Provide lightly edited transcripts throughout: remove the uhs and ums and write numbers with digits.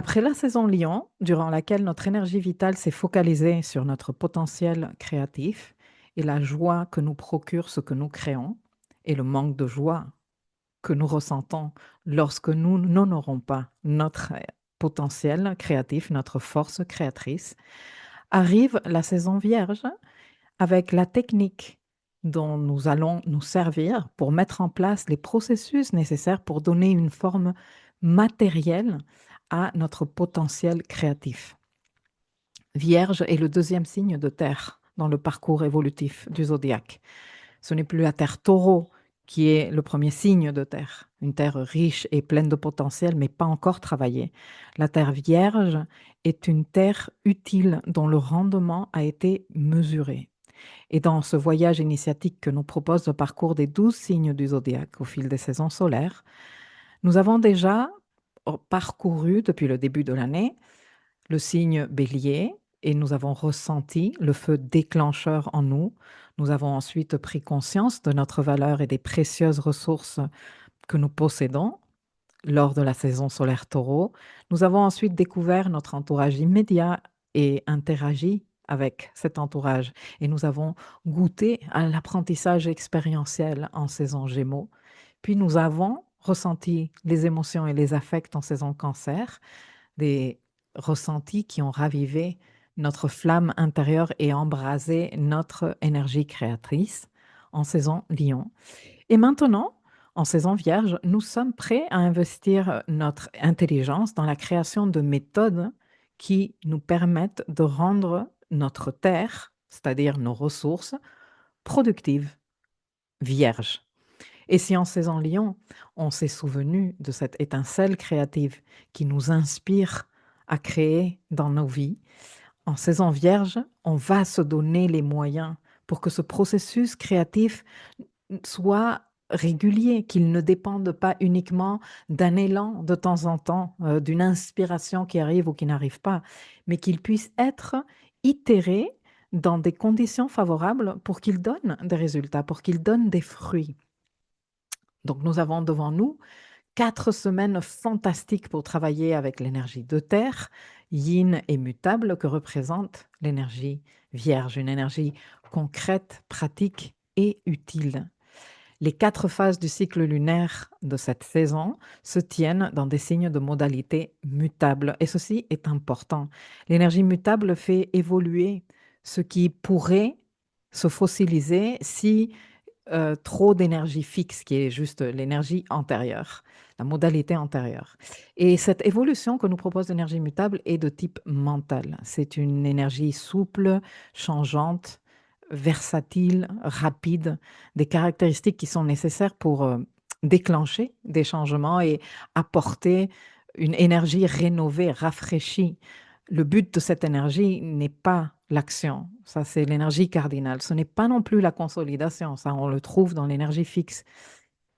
Après la saison Lion, durant laquelle notre énergie vitale s'est focalisée sur notre potentiel créatif et la joie que nous procure ce que nous créons, et le manque de joie que nous ressentons lorsque nous n'honorons pas notre potentiel créatif, notre force créatrice, arrive la saison Vierge avec la technique dont nous allons nous servir pour mettre en place les processus nécessaires pour donner une forme matérielle à notre potentiel créatif. Vierge est le deuxième signe de terre dans le parcours évolutif du zodiaque. Ce n'est plus la terre taureau qui est le premier signe de terre, une terre riche et pleine de potentiel, mais pas encore travaillée. La terre vierge est une terre utile dont le rendement a été mesuré. Et dans ce voyage initiatique que nous propose le parcours des 12 signes du zodiaque au fil des saisons solaires, nous avons déjà parcouru depuis le début de l'année le signe bélier et nous avons ressenti le feu déclencheur en nous. Nous avons ensuite pris conscience de notre valeur et des précieuses ressources que nous possédons lors de la saison solaire taureau. Nous avons ensuite découvert notre entourage immédiat et interagi avec cet entourage. Et nous avons goûté à l'apprentissage expérientiel en saison gémeaux. Puis nous avons ressenti les émotions et les affects en saison cancer, des ressentis qui ont ravivé notre flamme intérieure et embrasé notre énergie créatrice en saison lion. Et maintenant, en saison vierge, nous sommes prêts à investir notre intelligence dans la création de méthodes qui nous permettent de rendre notre terre, c'est-à-dire nos ressources, productives, vierges. Et si en saison lion, on s'est souvenu de cette étincelle créative qui nous inspire à créer dans nos vies, en saison vierge, on va se donner les moyens pour que ce processus créatif soit régulier, qu'il ne dépende pas uniquement d'un élan de temps en temps, d'une inspiration qui arrive ou qui n'arrive pas, mais qu'il puisse être itéré dans des conditions favorables pour qu'il donne des résultats, pour qu'il donne des fruits. Donc nous avons devant nous 4 semaines fantastiques pour travailler avec l'énergie de terre, yin et mutable, que représente l'énergie vierge, une énergie concrète, pratique et utile. Les 4 phases du cycle lunaire de cette saison se tiennent dans des signes de modalité mutables. Et ceci est important. L'énergie mutable fait évoluer ce qui pourrait se fossiliser si trop d'énergie fixe, qui est juste l'énergie antérieure, la modalité antérieure. Et cette évolution que nous propose l'énergie mutable est de type mental. C'est une énergie souple, changeante, versatile, rapide, des caractéristiques qui sont nécessaires pour déclencher des changements et apporter une énergie rénovée, rafraîchie. Le but de cette énergie n'est pas l'action, ça c'est l'énergie cardinale. Ce n'est pas non plus la consolidation, ça on le trouve dans l'énergie fixe.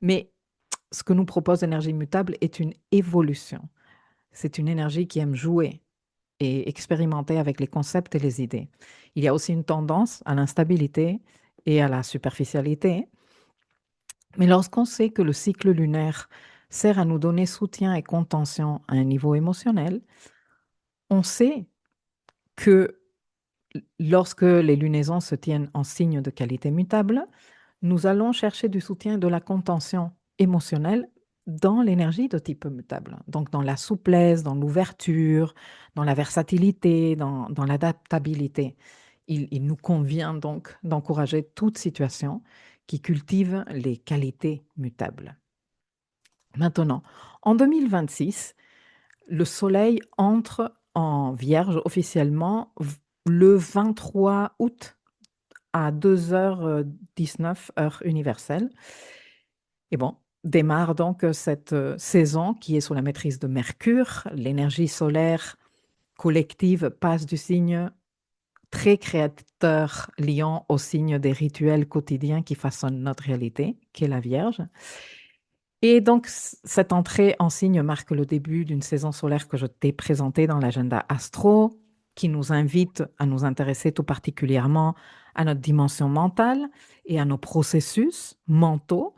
Mais ce que nous propose l'énergie mutable est une évolution. C'est une énergie qui aime jouer et expérimenter avec les concepts et les idées. Il y a aussi une tendance à l'instabilité et à la superficialité. Mais lorsqu'on sait que le cycle lunaire sert à nous donner soutien et contention à un niveau émotionnel, on sait que lorsque les lunaisons se tiennent en signe de qualité mutable, nous allons chercher du soutien et de la contention émotionnelle dans l'énergie de type mutable. Donc dans la souplesse, dans l'ouverture, dans la versatilité, dans l'adaptabilité. Il nous convient donc d'encourager toute situation qui cultive les qualités mutables. Maintenant, en 2026, le Soleil entre en Vierge officiellement le 23 août à 2h19 heure universelle. Et bon, démarre donc cette saison qui est sous la maîtrise de Mercure. L'énergie solaire collective passe du signe très créateur liant au signe des rituels quotidiens qui façonnent notre réalité, qui est la Vierge. Et donc, cette entrée en signe marque le début d'une saison solaire que je t'ai présentée dans l'agenda astro, qui nous invite à nous intéresser tout particulièrement à notre dimension mentale et à nos processus mentaux,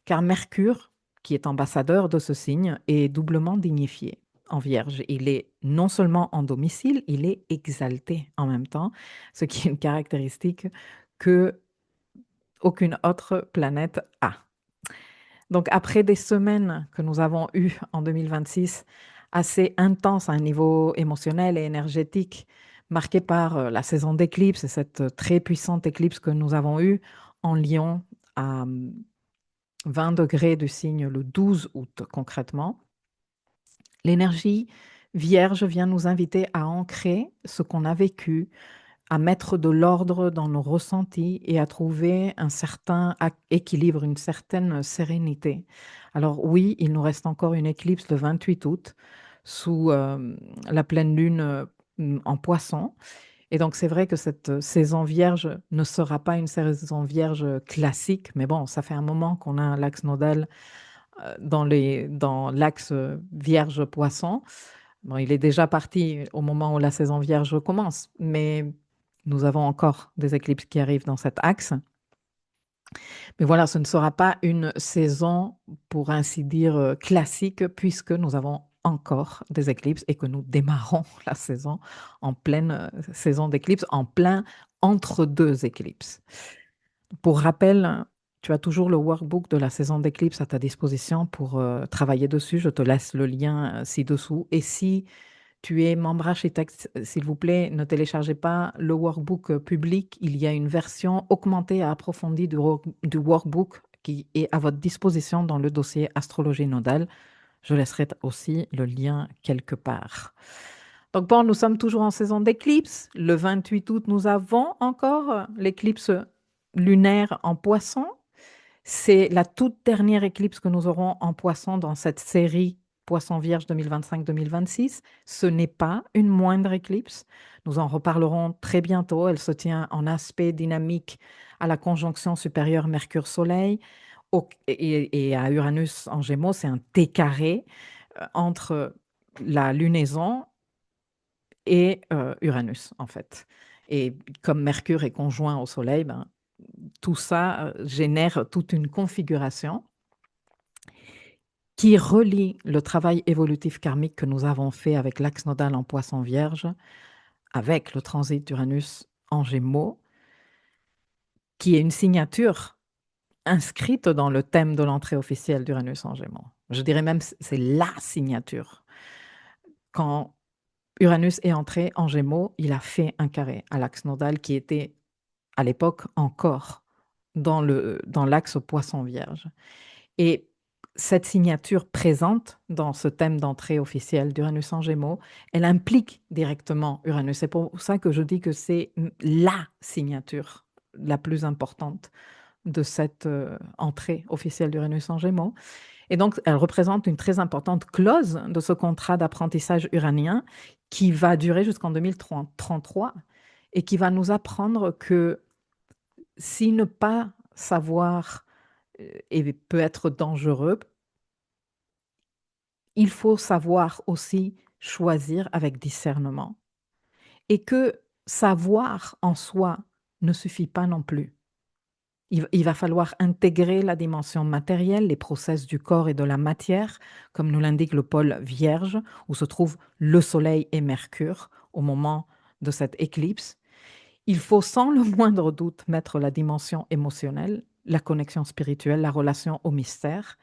car Mercure, qui est ambassadeur de ce signe, est doublement dignifié. en Vierge. Il est non seulement en domicile, il est exalté en même temps, ce qui est une caractéristique que aucune autre planète a. Donc après des semaines que nous avons eues en 2026, assez intenses à un niveau émotionnel et énergétique, marquées par la saison d'éclipse et cette très puissante éclipse que nous avons eue en Lion à 20 degrés du signe le 12 août concrètement, l'énergie vierge vient nous inviter à ancrer ce qu'on a vécu, à mettre de l'ordre dans nos ressentis et à trouver un certain équilibre, une certaine sérénité. Alors oui, il nous reste encore une éclipse le 28 août sous la pleine lune en Poisson. Et donc c'est vrai que cette saison vierge ne sera pas une saison vierge classique, mais bon, ça fait un moment qu'on a l'axe nodal dans l'axe Vierge-Poisson. Bon, il est déjà parti au moment où la saison Vierge commence, mais nous avons encore des éclipses qui arrivent dans cet axe. Mais voilà, ce ne sera pas une saison, pour ainsi dire, classique, puisque nous avons encore des éclipses et que nous démarrons la saison en pleine saison d'éclipse, en plein entre deux éclipses. Pour rappel, tu as toujours le workbook de la saison d'éclipse à ta disposition pour travailler dessus. Je te laisse le lien ci-dessous. Et si tu es membre Architect, s'il vous plaît, ne téléchargez pas le workbook public. Il y a une version augmentée et approfondie du workbook qui est à votre disposition dans le dossier Astrologie nodale. Je laisserai aussi le lien quelque part. Donc bon, nous sommes toujours en saison d'éclipse. Le 28 août, nous avons encore l'éclipse lunaire en Poisson. C'est la toute dernière éclipse que nous aurons en Poisson dans cette série Poisson Vierge 2025-2026. Ce n'est pas une moindre éclipse. Nous en reparlerons très bientôt. Elle se tient en aspect dynamique à la conjonction supérieure Mercure-Soleil et à Uranus en Gémeaux. C'est un T carré entre la lunaison et Uranus, en fait. Et comme Mercure est conjoint au Soleil, ben, tout ça génère toute une configuration qui relie le travail évolutif karmique que nous avons fait avec l'axe nodal en Poisson Vierge, avec le transit d'Uranus en Gémeaux, qui est une signature inscrite dans le thème de l'entrée officielle d'Uranus en Gémeaux. Je dirais même c'est la signature. Quand Uranus est entré en Gémeaux, il a fait un carré à l'axe nodal qui était à l'époque encore dans l'axe Poisson Vierge. Et cette signature présente dans ce thème d'entrée officielle d'Uranus en Gémeaux, elle implique directement Uranus. C'est pour ça que je dis que c'est la signature la plus importante de cette entrée officielle d'Uranus en Gémeaux. Et donc, elle représente une très importante clause de ce contrat d'apprentissage uranien qui va durer jusqu'en 2033 et qui va nous apprendre que si ne pas savoir et peut être dangereux, il faut savoir aussi choisir avec discernement. Et que savoir en soi ne suffit pas non plus. Il va falloir intégrer la dimension matérielle, les process du corps et de la matière, comme nous l'indique le pôle Vierge, où se trouvent le Soleil et Mercure au moment de cette éclipse. Il faut sans le moindre doute mettre la dimension émotionnelle, la connexion spirituelle, la relation au mystère.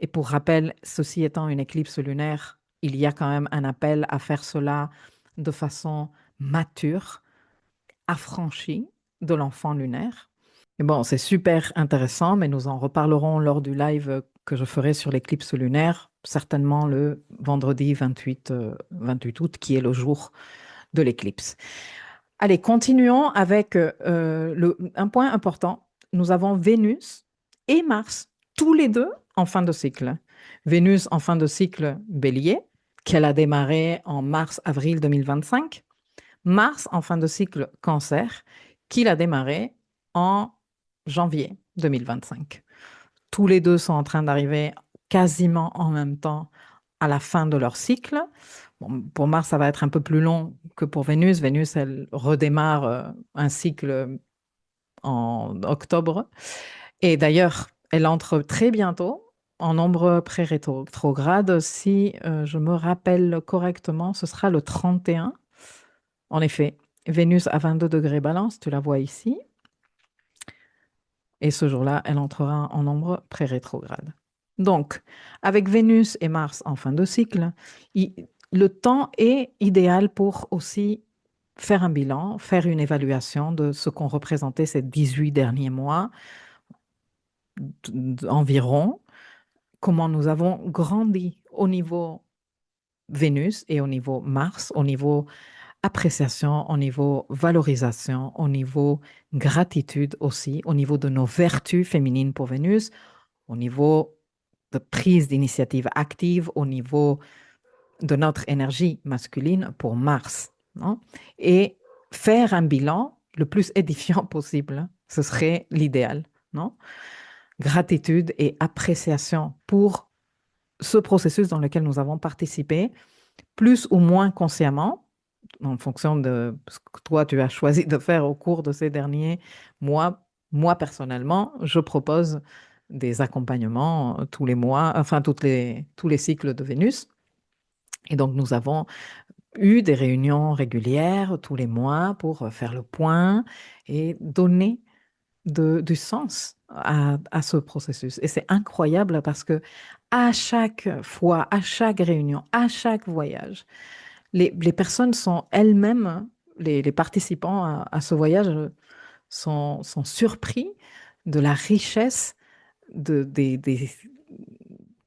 Et pour rappel, ceci étant une éclipse lunaire, il y a quand même un appel à faire cela de façon mature, affranchie de l'enfant lunaire. Et bon, c'est super intéressant, mais nous en reparlerons lors du live que je ferai sur l'éclipse lunaire, certainement le vendredi 28 août, qui est le jour de l'éclipse. Allez, continuons avec un point important. Nous avons Vénus et Mars, tous les deux en fin de cycle. Vénus en fin de cycle Bélier, qu'elle a démarré en mars-avril 2025. Mars en fin de cycle Cancer, qu'il a démarré en janvier 2025. Tous les deux sont en train d'arriver quasiment en même temps à la fin de leur cycle. Bon, pour Mars, ça va être un peu plus long que pour Vénus. Vénus, elle redémarre un cycle en octobre. Et d'ailleurs, elle entre très bientôt en ombre pré-rétrograde, si je me rappelle correctement, ce sera le 31. En effet, Vénus à 22 degrés Balance, tu la vois ici. Et ce jour-là, elle entrera en ombre pré-rétrograde. Donc, avec Vénus et Mars en fin de cycle, le temps est idéal pour aussi faire un bilan, faire une évaluation de ce qu'ont représenté ces 18 derniers mois environ, comment nous avons grandi au niveau Vénus et au niveau Mars, au niveau appréciation, au niveau valorisation, au niveau gratitude aussi, au niveau de nos vertus féminines pour Vénus, au niveau de prise d'initiative active, au niveau de notre énergie masculine pour Mars, non? Et faire un bilan le plus édifiant possible, ce serait l'idéal, non? Gratitude et appréciation pour ce processus dans lequel nous avons participé, plus ou moins consciemment, en fonction de ce que toi, tu as choisi de faire au cours de ces derniers mois. Moi, personnellement, je propose des accompagnements tous les mois, enfin, tous les cycles de Vénus. Et donc, nous avons eu des réunions régulières tous les mois pour faire le point et donner du sens à ce processus. Et c'est incroyable parce que à chaque fois, à chaque réunion, à chaque voyage, les personnes sont elles-mêmes, les participants à ce voyage sont surpris de la richesse des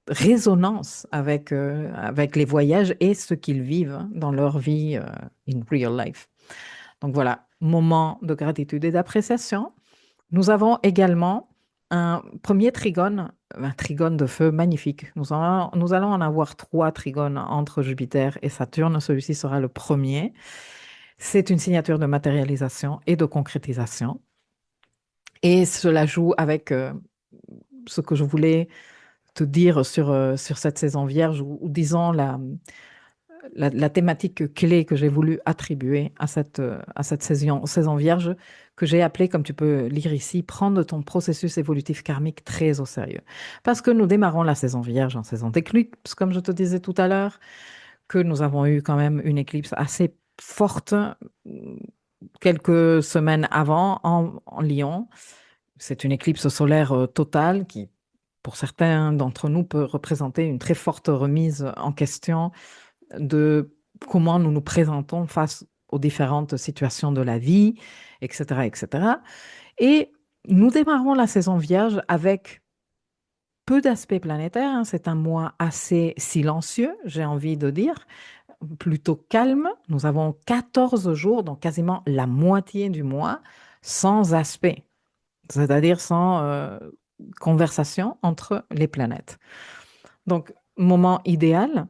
résonances avec les voyages et ce qu'ils vivent dans leur vie in real life. Donc voilà, moment de gratitude et d'appréciation. Nous avons également un premier trigone, un trigone de feu magnifique. Nous allons en avoir 3 trigones entre Jupiter et Saturne. Celui-ci sera le premier. C'est une signature de matérialisation et de concrétisation. Et cela joue avec ce que je voulais te dire sur cette saison vierge, ou disons la thématique clé que j'ai voulu attribuer à cette saison vierge, que j'ai appelée, comme tu peux lire ici, prendre ton processus évolutif karmique très au sérieux. Parce que nous démarrons la saison vierge en saison d'éclipse, comme je te disais tout à l'heure, que nous avons eu quand même une éclipse assez forte quelques semaines avant en Lion. C'est une éclipse solaire totale qui, pour certains d'entre nous, peut représenter une très forte remise en question de comment nous nous présentons face aux différentes situations de la vie, etc., etc. Et nous démarrons la saison vierge avec peu d'aspects planétaires, hein. C'est un mois assez silencieux, j'ai envie de dire, plutôt calme. Nous avons 14 jours, donc quasiment la moitié du mois, sans aspect, c'est-à-dire sans conversation entre les planètes. Donc, moment idéal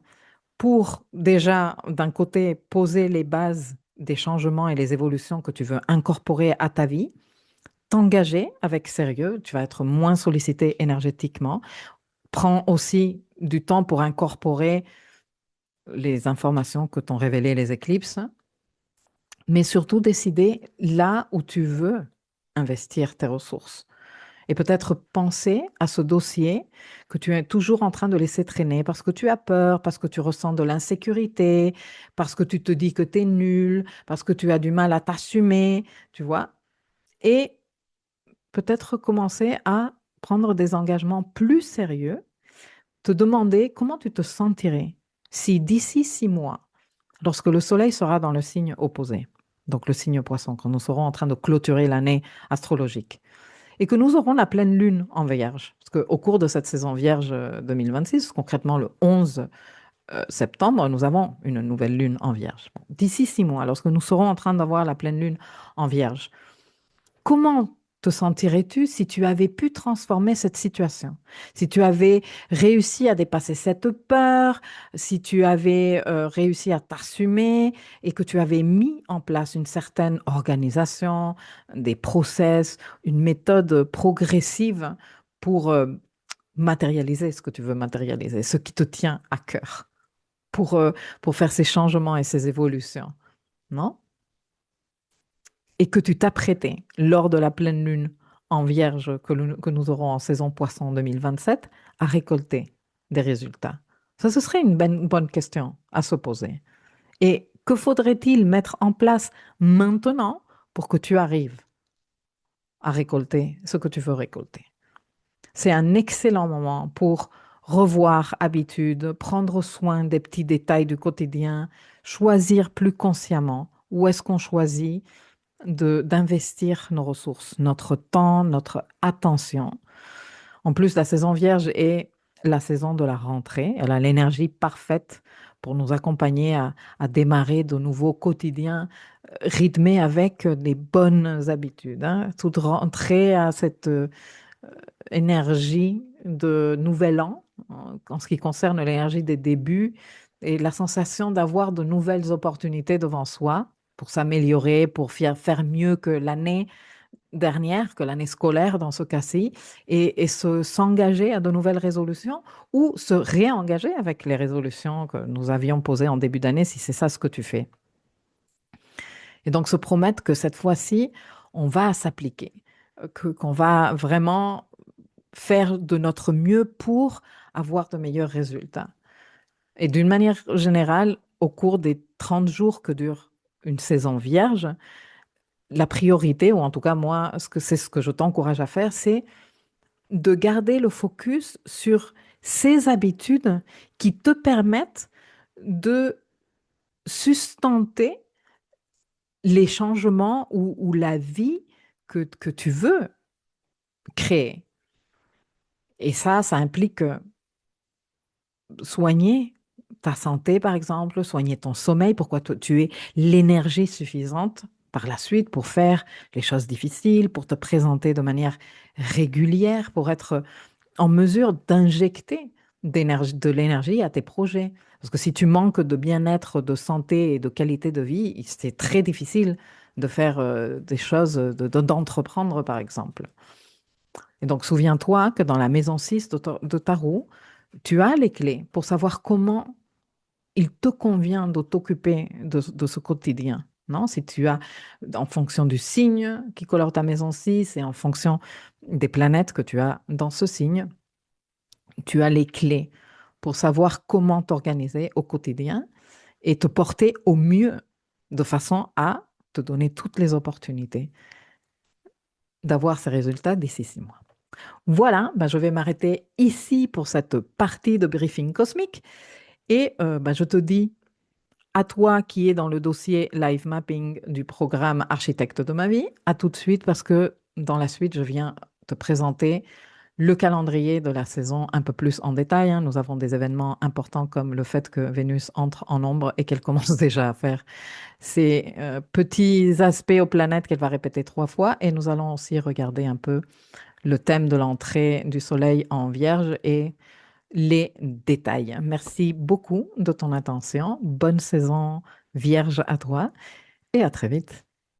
pour déjà, d'un côté, poser les bases des changements et les évolutions que tu veux incorporer à ta vie, t'engager avec sérieux, tu vas être moins sollicité énergétiquement. Prends aussi du temps pour incorporer les informations que t'ont révélées les éclipses, mais surtout décider là où tu veux investir tes ressources. Et peut-être penser à ce dossier que tu es toujours en train de laisser traîner parce que tu as peur, parce que tu ressens de l'insécurité, parce que tu te dis que tu es nul, parce que tu as du mal à t'assumer, tu vois. Et peut-être commencer à prendre des engagements plus sérieux, te demander comment tu te sentirais si d'ici 6 mois, lorsque le Soleil sera dans le signe opposé, donc le signe Poisson, quand nous serons en train de clôturer l'année astrologique, et que nous aurons la pleine lune en Vierge. Parce qu'au cours de cette saison Vierge 2026, concrètement le 11 septembre, nous avons une nouvelle lune en Vierge. Bon, d'ici 6 mois, lorsque nous serons en train d'avoir la pleine lune en Vierge, comment te sentirais-tu si tu avais pu transformer cette situation? Si tu avais réussi à dépasser cette peur, si tu avais réussi à t'assumer et que tu avais mis en place une certaine organisation, des process, une méthode progressive pour matérialiser ce que tu veux matérialiser, ce qui te tient à cœur, pour faire ces changements et ces évolutions, non? Et que tu t'apprêtais lors de la pleine lune en Vierge que nous aurons en saison Poisson 2027 à récolter des résultats? Ça, ce serait une bonne question à se poser. Et que faudrait-il mettre en place maintenant pour que tu arrives à récolter ce que tu veux récolter? C'est un excellent moment pour revoir habitudes, prendre soin des petits détails du quotidien, choisir plus consciemment où est-ce qu'on choisit d'investir nos ressources, notre temps, notre attention. En plus, la saison vierge est la saison de la rentrée. Elle a l'énergie parfaite pour nous accompagner à démarrer de nouveaux quotidiens rythmés avec des bonnes habitudes, hein. Toute rentrée à cette énergie de nouvel an, en ce qui concerne l'énergie des débuts et la sensation d'avoir de nouvelles opportunités devant soi pour s'améliorer, pour faire mieux que l'année dernière, que l'année scolaire dans ce cas-ci, et s'engager à de nouvelles résolutions ou se réengager avec les résolutions que nous avions posées en début d'année, si c'est ça ce que tu fais. Et donc se promettre que cette fois-ci, on va s'appliquer, qu'on va vraiment faire de notre mieux pour avoir de meilleurs résultats. Et d'une manière générale, au cours des 30 jours que dure une saison vierge, la priorité, ou en tout cas moi, c'est ce que je t'encourage à faire, c'est de garder le focus sur ces habitudes qui te permettent de sustenter les changements ou la vie que tu veux créer. Et ça implique soigner ta santé, par exemple, soigner ton sommeil, pourquoi tu aies l'énergie suffisante par la suite pour faire les choses difficiles, pour te présenter de manière régulière, pour être en mesure d'injecter de l'énergie à tes projets. Parce que si tu manques de bien-être, de santé et de qualité de vie, c'est très difficile de faire des choses, d'entreprendre, par exemple. Et donc, souviens-toi que dans la maison 6 de Tarot, tu as les clés pour savoir comment il te convient de t'occuper de ce quotidien. Non? Si tu as, en fonction du signe qui colore ta maison 6 et en fonction des planètes que tu as dans ce signe, tu as les clés pour savoir comment t'organiser au quotidien et te porter au mieux de façon à te donner toutes les opportunités d'avoir ces résultats d'ici 6 mois. Voilà, je vais m'arrêter ici pour cette partie de briefing cosmique et je te dis à toi qui es dans le dossier live mapping du programme Architecte de ma vie, à tout de suite parce que dans la suite, je viens te présenter le calendrier de la saison un peu plus en détail, hein. Nous avons des événements importants comme le fait que Vénus entre en ombre et qu'elle commence déjà à faire ces petits aspects aux planètes qu'elle va répéter 3 fois. Et nous allons aussi regarder un peu le thème de l'entrée du Soleil en Vierge et les détails. Merci beaucoup de ton attention. Bonne saison Vierge à toi et à très vite.